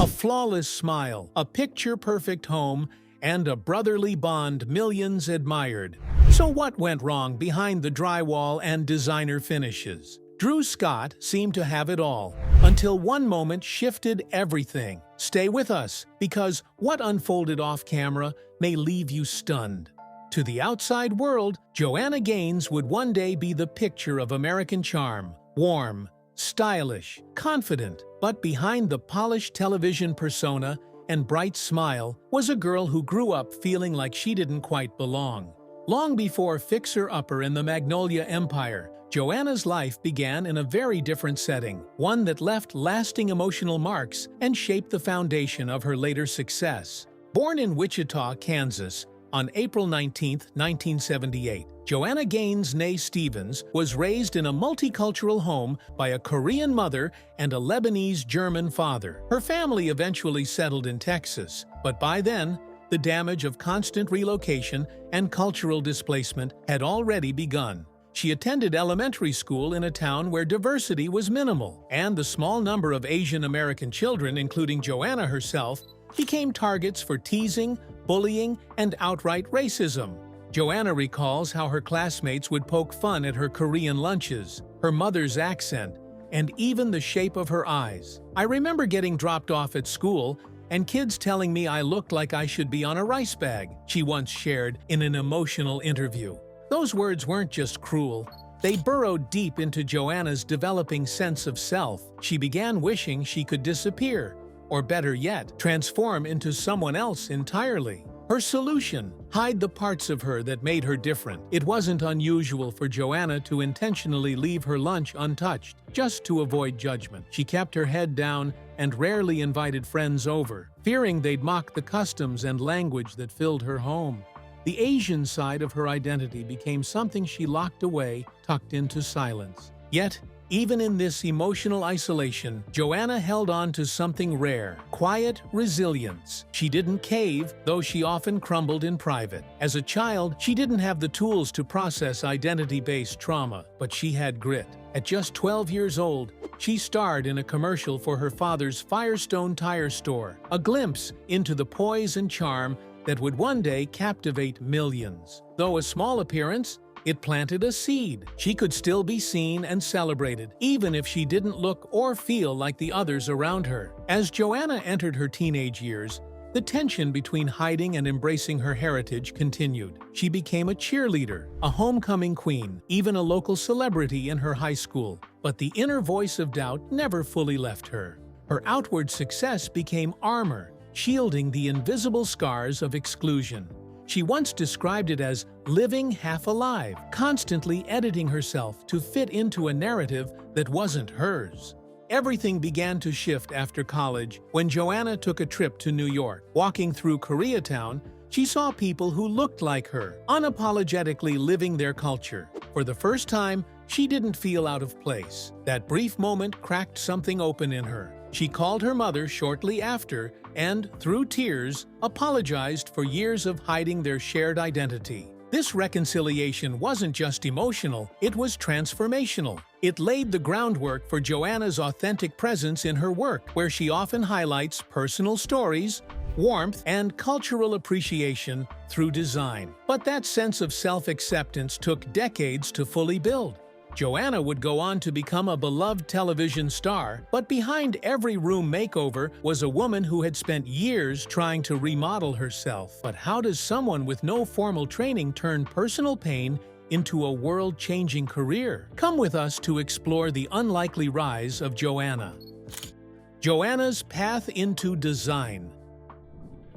flawless smile, a picture-perfect home, and a brotherly bond millions admired. So what went wrong behind the drywall and designer finishes? Drew Scott seemed to have it all, until one moment shifted everything. Stay with us, because what unfolded off-camera may leave you stunned. To the outside world, Joanna Gaines would one day be the picture of American charm, warm, stylish, confident, but behind the polished television persona and bright smile was a girl who grew up feeling like she didn't quite belong. Long before Fixer Upper and the Magnolia Empire, Joanna's life began in a very different setting, one that left lasting emotional marks and shaped the foundation of her later success. Born in Wichita, Kansas, on April 19, 1978, Joanna Gaines née Stevens was raised in a multicultural home by a Korean mother and a Lebanese-German father. Her family eventually settled in Texas, but by then, the damage of constant relocation and cultural displacement had already begun. She attended elementary school in a town where diversity was minimal, and the small number of Asian American children, including Joanna herself, became targets for teasing, bullying, and outright racism. Joanna recalls how her classmates would poke fun at her Korean lunches, her mother's accent, and even the shape of her eyes. "I remember getting dropped off at school and kids telling me I looked like I should be on a rice bag," she once shared in an emotional interview. Those words weren't just cruel. They burrowed deep into Joanna's developing sense of self. She began wishing she could disappear, or better yet, transform into someone else entirely. Her solution: hide the parts of her that made her different. It wasn't unusual for Joanna to intentionally leave her lunch untouched, just to avoid judgment. She kept her head down and rarely invited friends over, fearing they'd mock the customs and language that filled her home. The Asian side of her identity became something she locked away, tucked into silence. Yet, even in this emotional isolation, Joanna held on to something rare: quiet resilience. She didn't cave, though she often crumbled in private. As a child, she didn't have the tools to process identity-based trauma, but she had grit. At just 12 years old, she starred in a commercial for her father's Firestone tire store, a glimpse into the poise and charm that would one day captivate millions. Though a small appearance, it planted a seed. She could still be seen and celebrated, even if she didn't look or feel like the others around her. As Joanna entered her teenage years, the tension between hiding and embracing her heritage continued. She became a cheerleader, a homecoming queen, even a local celebrity in her high school. But the inner voice of doubt never fully left her. Her outward success became armor, shielding the invisible scars of exclusion. She once described it as living half alive, constantly editing herself to fit into a narrative that wasn't hers. Everything began to shift after college when Joanna took a trip to New York. Walking through Koreatown, she saw people who looked like her, unapologetically living their culture. For the first time, she didn't feel out of place. That brief moment cracked something open in her. She called her mother shortly after and, through tears, apologized for years of hiding their shared identity. This reconciliation wasn't just emotional, it was transformational. It laid the groundwork for Joanna's authentic presence in her work, where she often highlights personal stories, warmth, and cultural appreciation through design. But that sense of self-acceptance took decades to fully build. Joanna would go on to become a beloved television star, but behind every room makeover was a woman who had spent years trying to remodel herself. But how does someone with no formal training turn personal pain into a world-changing career? Come with us to explore the unlikely rise of Joanna. Joanna's path into design.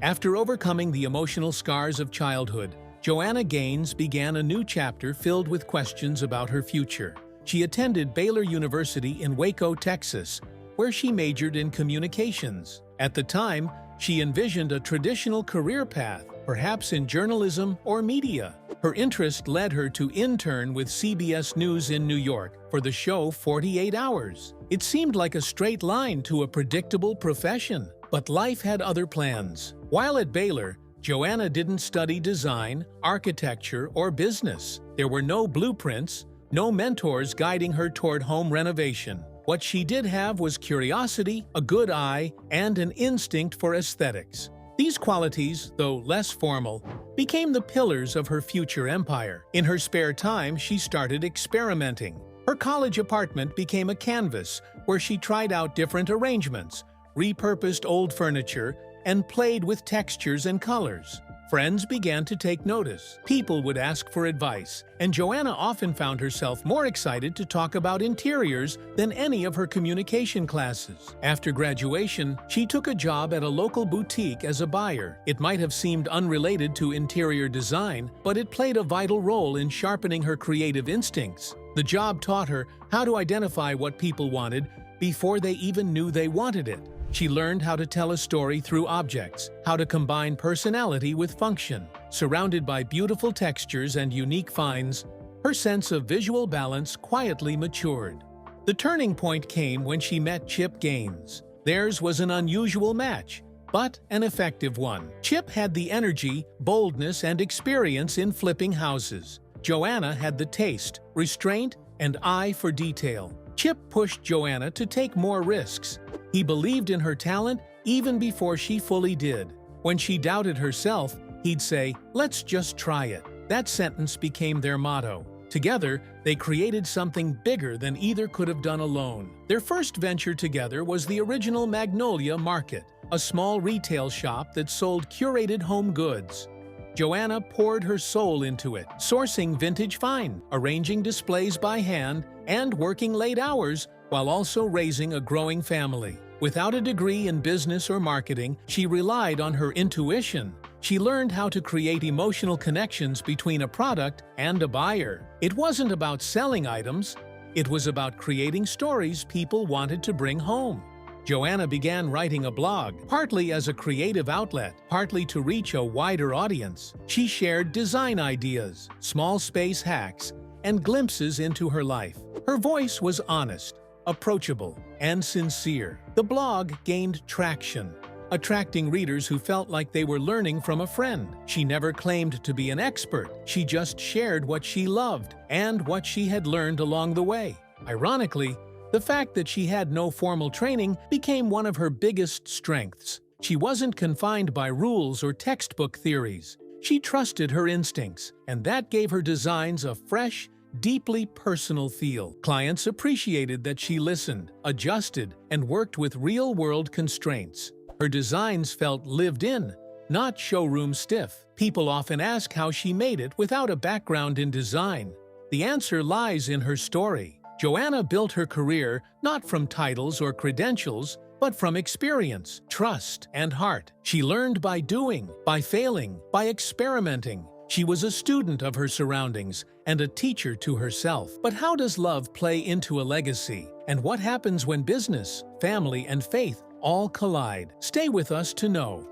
After overcoming the emotional scars of childhood, Joanna Gaines began a new chapter filled with questions about her future. She attended Baylor University in Waco, Texas, where she majored in communications. At the time, she envisioned a traditional career path, perhaps in journalism or media. Her interest led her to intern with CBS News in New York for the show 48 Hours. It seemed like a straight line to a predictable profession, but life had other plans. While at Baylor, Joanna didn't study design, architecture, or business. There were no blueprints, no mentors guiding her toward home renovation. What she did have was curiosity, a good eye, and an instinct for aesthetics. These qualities, though less formal, became the pillars of her future empire. In her spare time, she started experimenting. Her college apartment became a canvas where she tried out different arrangements, repurposed old furniture, and played with textures and colors. Friends began to take notice. People would ask for advice, and Joanna often found herself more excited to talk about interiors than any of her communication classes. After graduation, she took a job at a local boutique as a buyer. It might have seemed unrelated to interior design, but it played a vital role in sharpening her creative instincts. The job taught her how to identify what people wanted before they even knew they wanted it. She learned how to tell a story through objects, how to combine personality with function. Surrounded by beautiful textures and unique finds, her sense of visual balance quietly matured. The turning point came when she met Chip Gaines. Theirs was an unusual match, but an effective one. Chip had the energy, boldness, and experience in flipping houses. Joanna had the taste, restraint, and eye for detail. Chip pushed Joanna to take more risks. He believed in her talent even before she fully did. When she doubted herself, he'd say, "Let's just try it." That sentence became their motto. Together, they created something bigger than either could have done alone. Their first venture together was the original Magnolia Market, a small retail shop that sold curated home goods. Joanna poured her soul into it, sourcing vintage find, arranging displays by hand, and working late hours while also raising a growing family. Without a degree in business or marketing, she relied on her intuition. She learned how to create emotional connections between a product and a buyer. It wasn't about selling items, it was about creating stories people wanted to bring home. Joanna began writing a blog, partly as a creative outlet, partly to reach a wider audience. She shared design ideas, small space hacks, and glimpses into her life. Her voice was honest, approachable, and sincere. The blog gained traction, attracting readers who felt like they were learning from a friend. She never claimed to be an expert. She just shared what she loved and what she had learned along the way. Ironically, the fact that she had no formal training became one of her biggest strengths. She wasn't confined by rules or textbook theories. She trusted her instincts, and that gave her designs a fresh, deeply personal feel. Clients appreciated that she listened, adjusted, and worked with real-world constraints. Her designs felt lived in, not showroom stiff. People often ask how she made it without a background in design. The answer lies in her story. Joanna built her career not from titles or credentials, but from experience, trust, and heart. She learned by doing, by failing, by experimenting. She was a student of her surroundings and a teacher to herself. But how does love play into a legacy? And what happens when business, family, and faith all collide? Stay with us to know.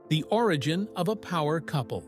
The origin of a power couple.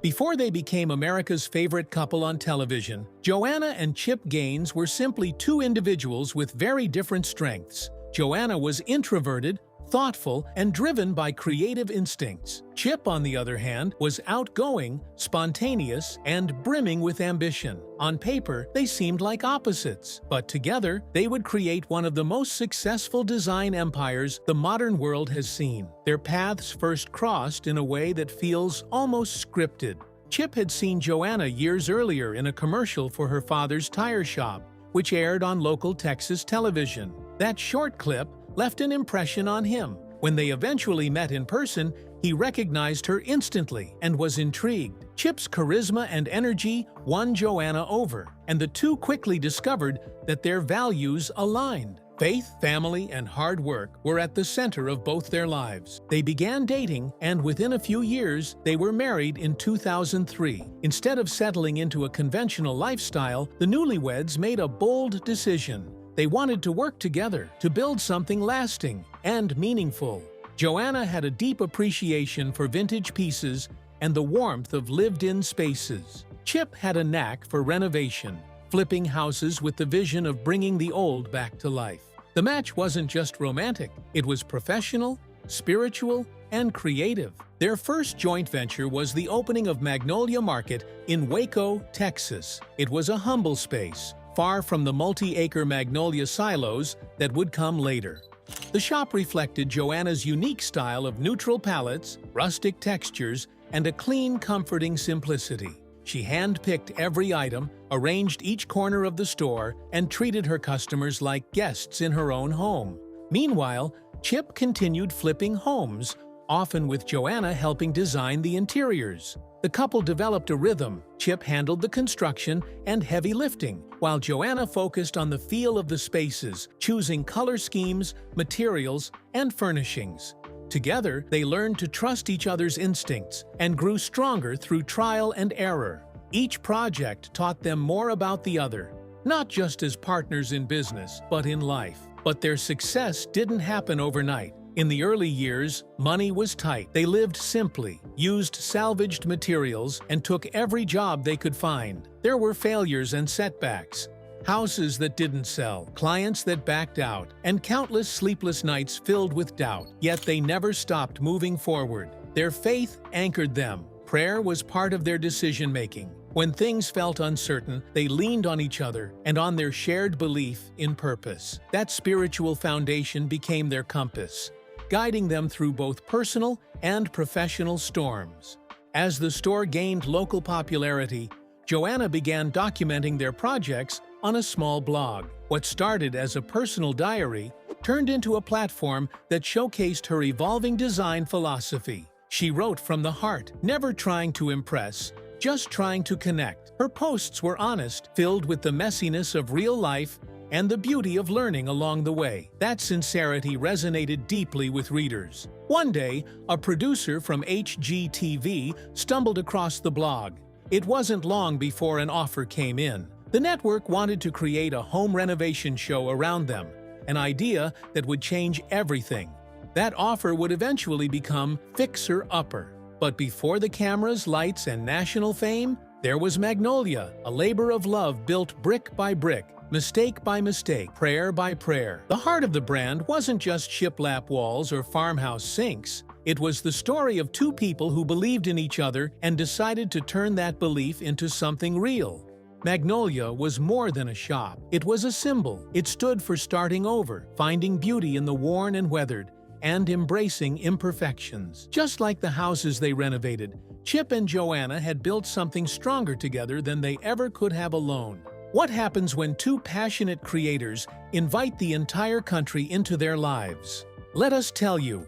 Before they became America's favorite couple on television, Joanna and Chip Gaines were simply two individuals with very different strengths. Joanna was introverted, thoughtful, and driven by creative instincts. Chip, on the other hand, was outgoing, spontaneous, and brimming with ambition. On paper, they seemed like opposites, but together, they would create one of the most successful design empires the modern world has seen. Their paths first crossed in a way that feels almost scripted. Chip had seen Joanna years earlier in a commercial for her father's tire shop, which aired on local Texas television. That short clip left an impression on him. When they eventually met in person, he recognized her instantly and was intrigued. Chip's charisma and energy won Joanna over, and the two quickly discovered that their values aligned. Faith, family, and hard work were at the center of both their lives. They began dating, and within a few years, they were married in 2003. Instead of settling into a conventional lifestyle, the newlyweds made a bold decision. They wanted to work together to build something lasting and meaningful. Joanna had a deep appreciation for vintage pieces and the warmth of lived-in spaces. Chip had a knack for renovation, flipping houses with the vision of bringing the old back to life. The match wasn't just romantic, it was professional, spiritual, and creative. Their first joint venture was the opening of Magnolia Market in Waco, Texas. It was a humble space, far from the multi-acre Magnolia silos that would come later. The shop reflected Joanna's unique style of neutral palettes, rustic textures, and a clean, comforting simplicity. She hand-picked every item, arranged each corner of the store, and treated her customers like guests in her own home. Meanwhile, Chip continued flipping homes, often with Joanna helping design the interiors. The couple developed a rhythm. Chip handled the construction and heavy lifting, while Joanna focused on the feel of the spaces, choosing color schemes, materials, and furnishings. Together, they learned to trust each other's instincts and grew stronger through trial and error. Each project taught them more about the other, not just as partners in business, but in life. But their success didn't happen overnight. In the early years, money was tight. They lived simply, used salvaged materials, and took every job they could find. There were failures and setbacks, houses that didn't sell, clients that backed out, and countless sleepless nights filled with doubt. Yet they never stopped moving forward. Their faith anchored them. Prayer was part of their decision-making. When things felt uncertain, they leaned on each other and on their shared belief in purpose. That spiritual foundation became their compass, guiding them through both personal and professional storms. As the store gained local popularity, Joanna began documenting their projects on a small blog. What started as a personal diary turned into a platform that showcased her evolving design philosophy. She wrote from the heart, never trying to impress, just trying to connect. Her posts were honest, filled with the messiness of real life and the beauty of learning along the way. That sincerity resonated deeply with readers. One day, a producer from HGTV stumbled across the blog. It wasn't long before an offer came in. The network wanted to create a home renovation show around them, an idea that would change everything. That offer would eventually become Fixer Upper. But before the cameras, lights, and national fame, there was Magnolia, a labor of love built brick by brick, mistake by mistake, prayer by prayer. The heart of the brand wasn't just shiplap walls or farmhouse sinks. It was the story of two people who believed in each other and decided to turn that belief into something real. Magnolia was more than a shop. It was a symbol. It stood for starting over, finding beauty in the worn and weathered, and embracing imperfections. Just like the houses they renovated, Chip and Joanna had built something stronger together than they ever could have alone. What happens when two passionate creators invite the entire country into their lives? Let us tell you.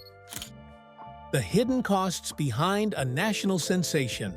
The hidden costs behind a national sensation.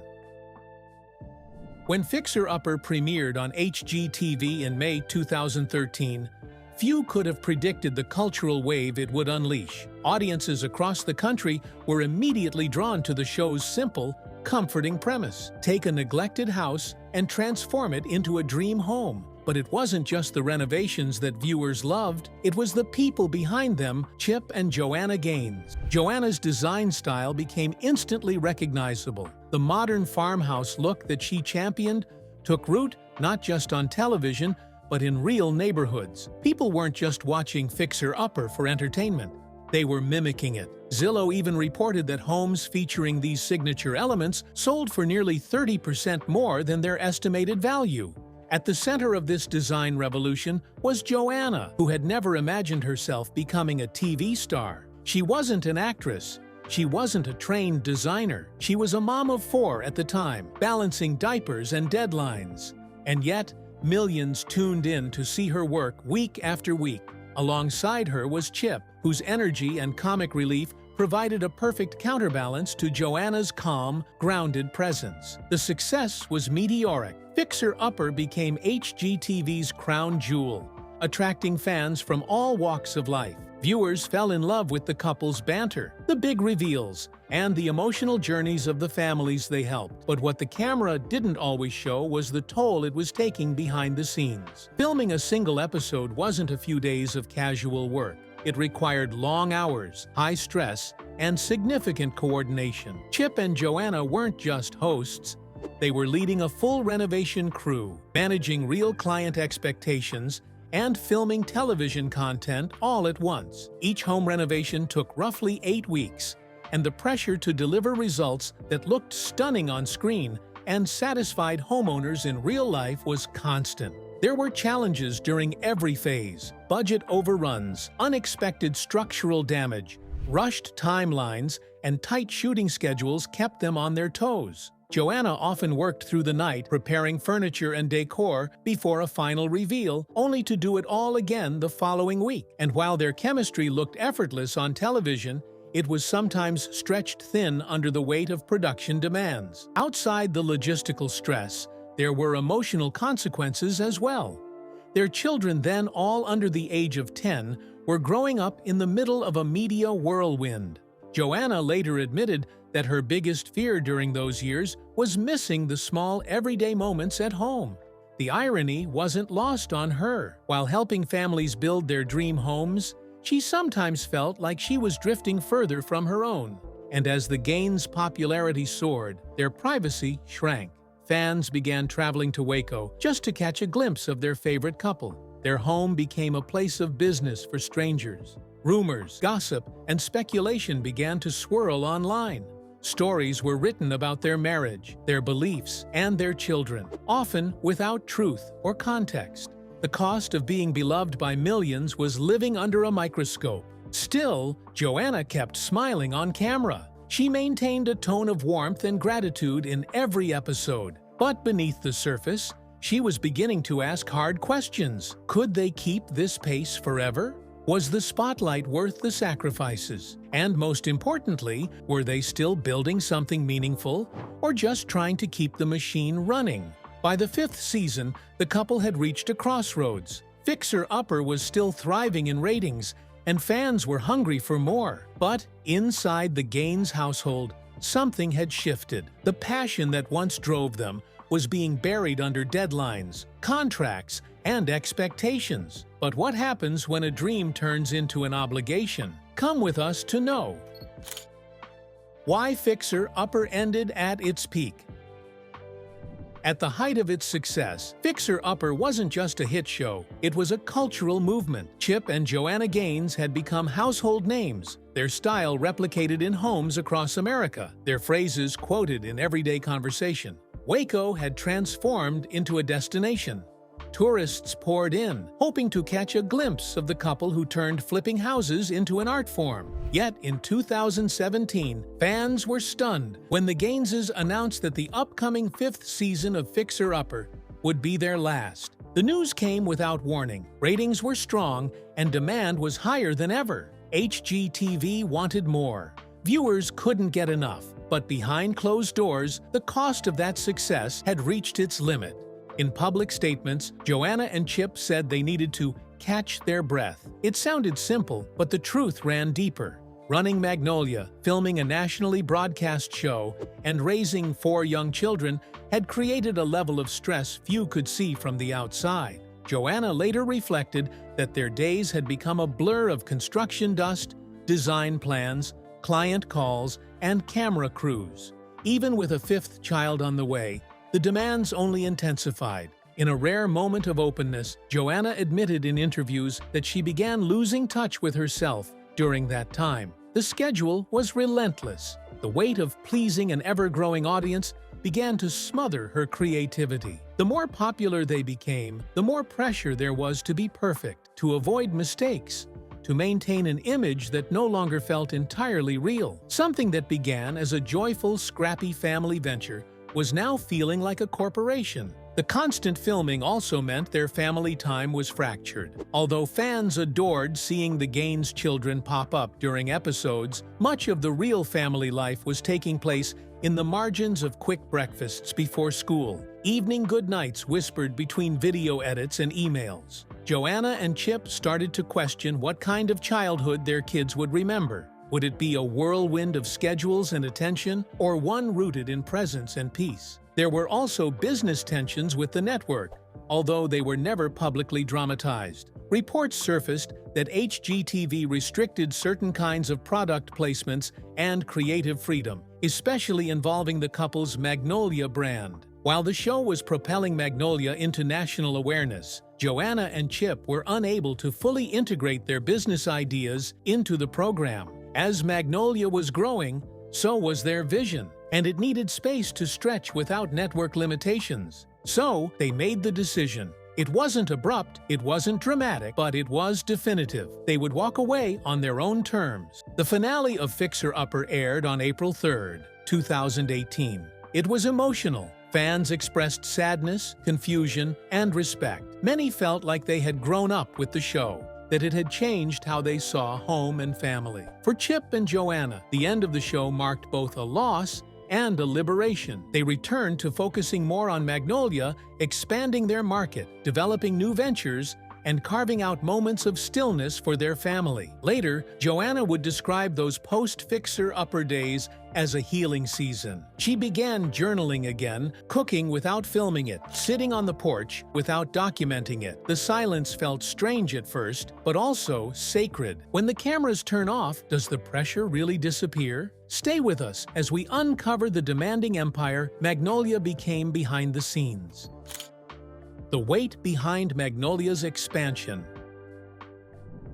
When Fixer Upper premiered on HGTV in May 2013, few could have predicted the cultural wave it would unleash. Audiences across the country were immediately drawn to the show's simple, comforting premise. Take a neglected house and transform it into a dream home. But it wasn't just the renovations that viewers loved, it was the people behind them, Chip and Joanna Gaines. Joanna's design style became instantly recognizable. The modern farmhouse look that she championed took root not just on television, but in real neighborhoods. People weren't just watching Fixer Upper for entertainment. They were mimicking it. Zillow even reported that homes featuring these signature elements sold for nearly 30% more than their estimated value. At the center of this design revolution was Joanna, who had never imagined herself becoming a TV star. She wasn't an actress. She wasn't a trained designer. She was a mom of 4 at the time, balancing diapers and deadlines. And yet, millions tuned in to see her work week after week. Alongside her was Chip, whose energy and comic relief provided a perfect counterbalance to Joanna's calm, grounded presence. The success was meteoric. Fixer Upper became HGTV's crown jewel, attracting fans from all walks of life. Viewers fell in love with the couple's banter, the big reveals, and the emotional journeys of the families they helped. But what the camera didn't always show was the toll it was taking behind the scenes. Filming a single episode wasn't a few days of casual work. It required long hours, high stress, and significant coordination. Chip and Joanna weren't just hosts. They were leading a full renovation crew, managing real client expectations, and filming television content all at once. Each home renovation took roughly 8 weeks, and the pressure to deliver results that looked stunning on screen and satisfied homeowners in real life was constant. There were challenges during every phase: budget overruns, unexpected structural damage, rushed timelines, and tight shooting schedules kept them on their toes. Joanna often worked through the night preparing furniture and decor before a final reveal, only to do it all again the following week. And while their chemistry looked effortless on television, it was sometimes stretched thin under the weight of production demands. Outside the logistical stress, there were emotional consequences as well. Their children, then all under the age of 10, were growing up in the middle of a media whirlwind. Joanna later admitted that her biggest fear during those years was missing the small everyday moments at home. The irony wasn't lost on her. While helping families build their dream homes, she sometimes felt like she was drifting further from her own. And as the Gaines' popularity soared, their privacy shrank. Fans began traveling to Waco just to catch a glimpse of their favorite couple. Their home became a place of business for strangers. Rumors, gossip, and speculation began to swirl online. Stories were written about their marriage, their beliefs, and their children, often without truth or context. The cost of being beloved by millions was living under a microscope. Still, Joanna kept smiling on camera. She maintained a tone of warmth and gratitude in every episode. But beneath the surface, she was beginning to ask hard questions. Could they keep this pace forever? Was the spotlight worth the sacrifices? And most importantly, were they still building something meaningful, or just trying to keep the machine running? By the 5th season, the couple had reached a crossroads. Fixer Upper was still thriving in ratings, and fans were hungry for more. But inside the Gaines household, something had shifted. The passion that once drove them was being buried under deadlines, contracts, and expectations. But what happens when a dream turns into an obligation? Come with us to know. Why Fixer Upper ended at its peak. At the height of its success, Fixer Upper wasn't just a hit show, it was a cultural movement. Chip and Joanna Gaines had become household names, their style replicated in homes across America, their phrases quoted in everyday conversation. Waco had transformed into a destination. Tourists poured in, hoping to catch a glimpse of the couple who turned flipping houses into an art form. Yet in 2017, fans were stunned when the Gaineses announced that the upcoming 5th season of Fixer Upper would be their last. The news came without warning. Ratings were strong, and demand was higher than ever. HGTV wanted more. Viewers couldn't get enough. But behind closed doors, the cost of that success had reached its limit. In public statements, Joanna and Chip said they needed to catch their breath. It sounded simple, but the truth ran deeper. Running Magnolia, filming a nationally broadcast show, and raising 4 young children had created a level of stress few could see from the outside. Joanna later reflected that their days had become a blur of construction dust, design plans, client calls, and camera crews. Even with a 5th child on the way, the demands only intensified. In a rare moment of openness, Joanna admitted in interviews that she began losing touch with herself during that time. The schedule was relentless. The weight of pleasing an ever-growing audience began to smother her creativity. The more popular they became, the more pressure there was to be perfect, to avoid mistakes, to maintain an image that no longer felt entirely real. Something that began as a joyful, scrappy family venture was now feeling like a corporation. The constant filming also meant their family time was fractured. Although fans adored seeing the Gaines children pop up during episodes, much of the real family life was taking place in the margins of quick breakfasts before school, evening goodnights whispered between video edits and emails. Joanna and Chip started to question what kind of childhood their kids would remember. Would it be a whirlwind of schedules and attention, or one rooted in presence and peace? There were also business tensions with the network, although they were never publicly dramatized. Reports surfaced that HGTV restricted certain kinds of product placements and creative freedom, especially involving the couple's Magnolia brand. While the show was propelling Magnolia into national awareness, Joanna and Chip were unable to fully integrate their business ideas into the program. As Magnolia was growing, so was their vision, and it needed space to stretch without network limitations. So, they made the decision. It wasn't abrupt, it wasn't dramatic, but it was definitive. They would walk away on their own terms. The finale of Fixer Upper aired on April 3rd, 2018. It was emotional. Fans expressed sadness, confusion, and respect. Many felt like they had grown up with the show, that it had changed how they saw home and family. For Chip and Joanna, the end of the show marked both a loss and a liberation. They returned to focusing more on Magnolia, expanding their market, developing new ventures, and carving out moments of stillness for their family. Later, Joanna would describe those post-Fixer Upper days as a healing season. She began journaling again, cooking without filming it, sitting on the porch without documenting it. The silence felt strange at first, but also sacred. When the cameras turn off, does the pressure really disappear? Stay with us as we uncover the demanding empire Magnolia became behind the scenes. The weight behind Magnolia's expansion.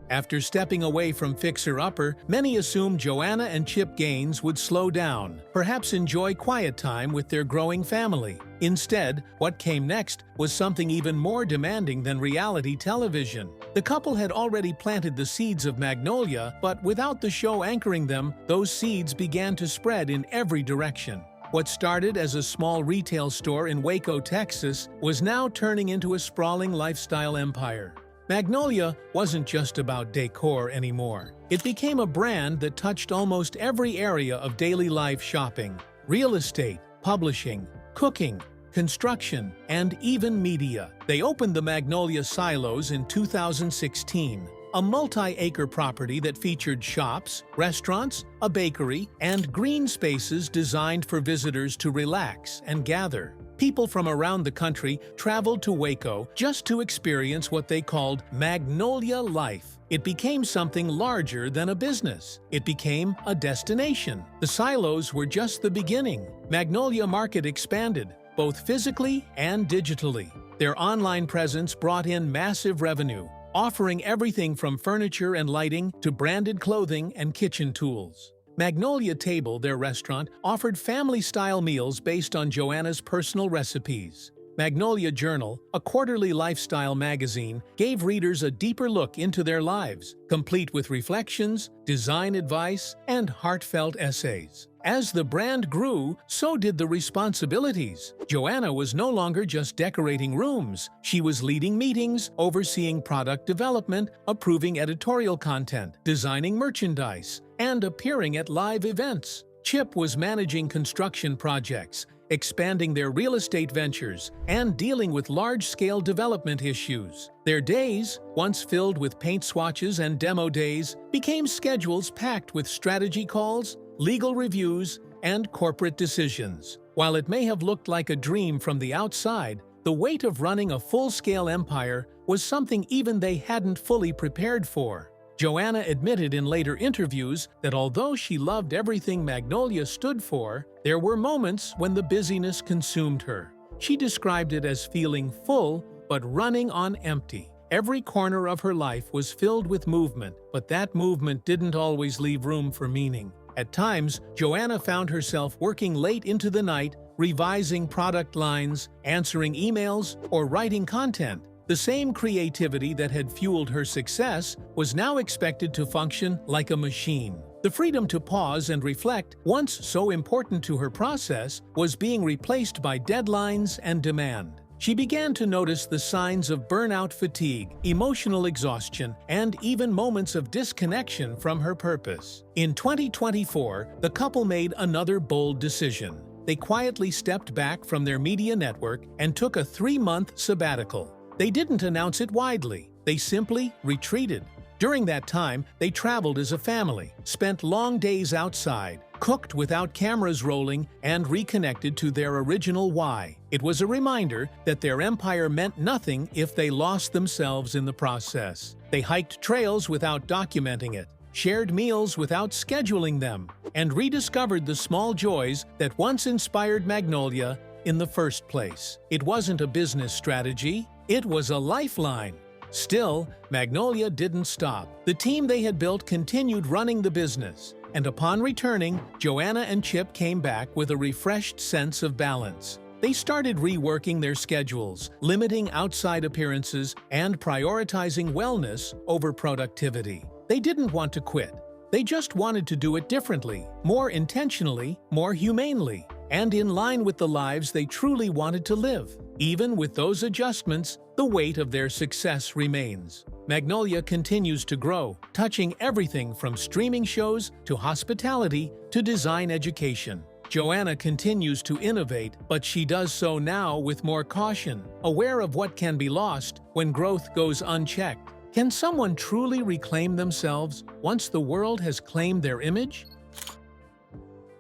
After stepping away from Fixer Upper, many assumed Joanna and Chip Gaines would slow down, perhaps enjoy quiet time with their growing family. Instead, what came next was something even more demanding than reality television. The couple had already planted the seeds of Magnolia, but without the show anchoring them, those seeds began to spread in every direction. What started as a small retail store in Waco, Texas, was now turning into a sprawling lifestyle empire. Magnolia wasn't just about decor anymore. It became a brand that touched almost every area of daily life shopping: real estate, publishing, cooking, construction, and even media. They opened the Magnolia Silos in 2016, a multi-acre property that featured shops, restaurants, a bakery, and green spaces designed for visitors to relax and gather. People from around the country traveled to Waco just to experience what they called Magnolia life. It became something larger than a business. It became a destination. The silos were just the beginning. Magnolia Market expanded, both physically and digitally. Their online presence brought in massive revenue, offering everything from furniture and lighting to branded clothing and kitchen tools. Magnolia Table, their restaurant, offered family-style meals based on Joanna's personal recipes. Magnolia Journal, a quarterly lifestyle magazine, gave readers a deeper look into their lives, complete with reflections, design advice, and heartfelt essays. As the brand grew, so did the responsibilities. Joanna was no longer just decorating rooms. She was leading meetings, overseeing product development, approving editorial content, designing merchandise, and appearing at live events. Chip was managing construction projects, expanding their real estate ventures, and dealing with large-scale development issues. Their days, once filled with paint swatches and demo days, became schedules packed with strategy calls, legal reviews, and corporate decisions. While it may have looked like a dream from the outside, the weight of running a full-scale empire was something even they hadn't fully prepared for. Joanna admitted in later interviews that although she loved everything Magnolia stood for, there were moments when the busyness consumed her. She described it as feeling full but running on empty. Every corner of her life was filled with movement, but that movement didn't always leave room for meaning. At times, Joanna found herself working late into the night, revising product lines, answering emails, or writing content. The same creativity that had fueled her success was now expected to function like a machine. The freedom to pause and reflect, once so important to her process, was being replaced by deadlines and demand. She began to notice the signs of burnout fatigue, emotional exhaustion, and even moments of disconnection from her purpose. In 2024, the couple made another bold decision. They quietly stepped back from their media network and took a 3-month sabbatical. They didn't announce it widely. They simply retreated. During that time, they traveled as a family, spent long days outside, cooked without cameras rolling, and reconnected to their original why. It was a reminder that their empire meant nothing if they lost themselves in the process. They hiked trails without documenting it, shared meals without scheduling them, and rediscovered the small joys that once inspired Magnolia in the first place. It wasn't a business strategy, it was a lifeline. Still, Magnolia didn't stop. The team they had built continued running the business, and upon returning, Joanna and Chip came back with a refreshed sense of balance. They started reworking their schedules, limiting outside appearances, and prioritizing wellness over productivity. They didn't want to quit. They just wanted to do it differently, more intentionally, more humanely, and in line with the lives they truly wanted to live. Even with those adjustments, the weight of their success remains. Magnolia continues to grow, touching everything from streaming shows to hospitality to design education. Joanna continues to innovate, but she does so now with more caution, aware of what can be lost when growth goes unchecked. Can someone truly reclaim themselves once the world has claimed their image?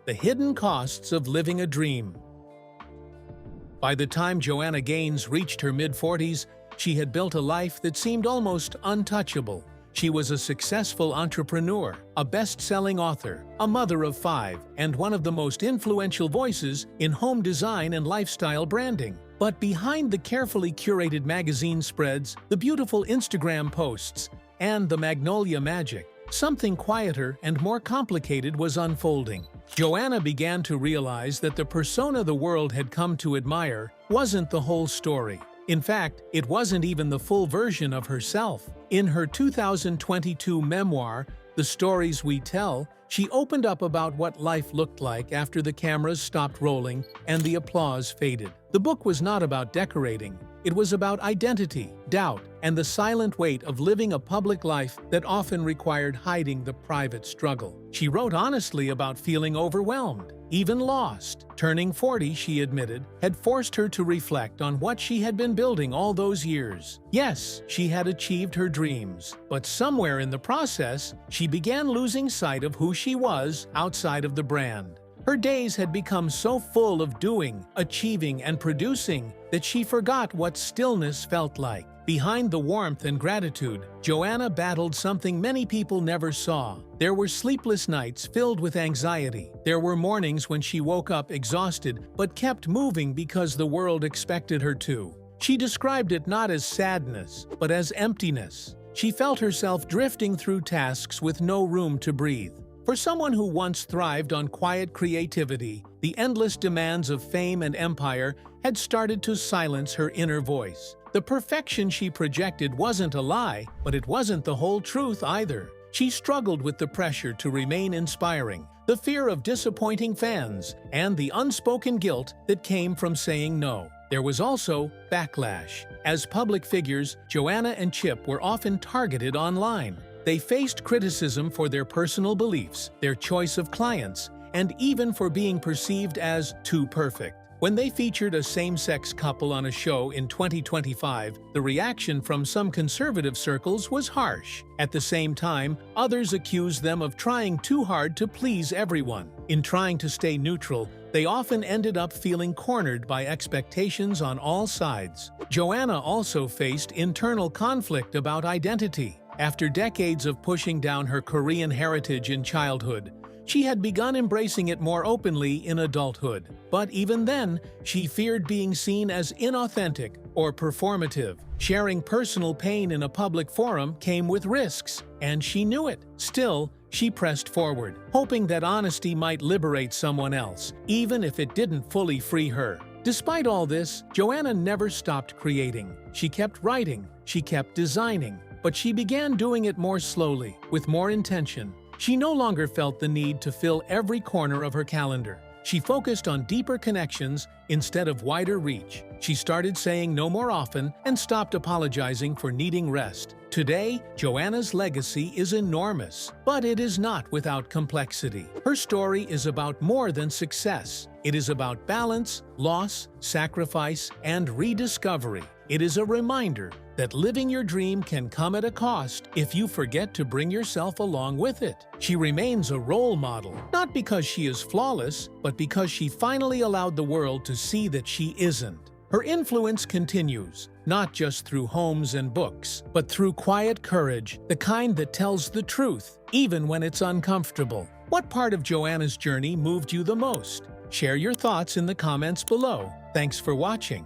The hidden costs of living a dream. By the time Joanna Gaines reached her mid-40s, she had built a life that seemed almost untouchable. She was a successful entrepreneur, a best-selling author, a mother of 5, and one of the most influential voices in home design and lifestyle branding. But behind the carefully curated magazine spreads, the beautiful Instagram posts, and the Magnolia magic, something quieter and more complicated was unfolding. Joanna began to realize that the persona the world had come to admire wasn't the whole story. In fact, it wasn't even the full version of herself. In her 2022 memoir, The Stories We Tell, she opened up about what life looked like after the cameras stopped rolling and the applause faded. The book was not about decorating. It was about identity, doubt, and the silent weight of living a public life that often required hiding the private struggle. She wrote honestly about feeling overwhelmed, even lost. Turning 40, she admitted, had forced her to reflect on what she had been building all those years. Yes, she had achieved her dreams, but somewhere in the process, she began losing sight of who she was outside of the brand. Her days had become so full of doing, achieving, and producing that she forgot what stillness felt like. Behind the warmth and gratitude, Joanna battled something many people never saw. There were sleepless nights filled with anxiety. There were mornings when she woke up exhausted but kept moving because the world expected her to. She described it not as sadness, but as emptiness. She felt herself drifting through tasks with no room to breathe. For someone who once thrived on quiet creativity, the endless demands of fame and empire had started to silence her inner voice. The perfection she projected wasn't a lie, but it wasn't the whole truth either. She struggled with the pressure to remain inspiring, the fear of disappointing fans, and the unspoken guilt that came from saying no. There was also backlash. As public figures, Joanna and Chip were often targeted online. They faced criticism for their personal beliefs, their choice of clients, and even for being perceived as too perfect. When they featured a same-sex couple on a show in 2025, the reaction from some conservative circles was harsh. At the same time, others accused them of trying too hard to please everyone. In trying to stay neutral, they often ended up feeling cornered by expectations on all sides. Joanna also faced internal conflict about identity. After decades of pushing down her Korean heritage in childhood, she had begun embracing it more openly in adulthood. But even then, she feared being seen as inauthentic or performative. Sharing personal pain in a public forum came with risks, and she knew it. Still, she pressed forward, hoping that honesty might liberate someone else, even if it didn't fully free her. Despite all this, Joanna never stopped creating. She kept writing, she kept designing, but she began doing it more slowly, with more intention. She no longer felt the need to fill every corner of her calendar. She focused on deeper connections instead of wider reach. She started saying no more often and stopped apologizing for needing rest. Today, Joanna's legacy is enormous, but it is not without complexity. Her story is about more than success. It is about balance, loss, sacrifice, and rediscovery. It is a reminder that living your dream can come at a cost if you forget to bring yourself along with it. She remains a role model, not because she is flawless, but because she finally allowed the world to see that she isn't. Her influence continues, not just through homes and books, but through quiet courage, the kind that tells the truth, even when it's uncomfortable. What part of Joanna's journey moved you the most? Share your thoughts in the comments below. Thanks for watching.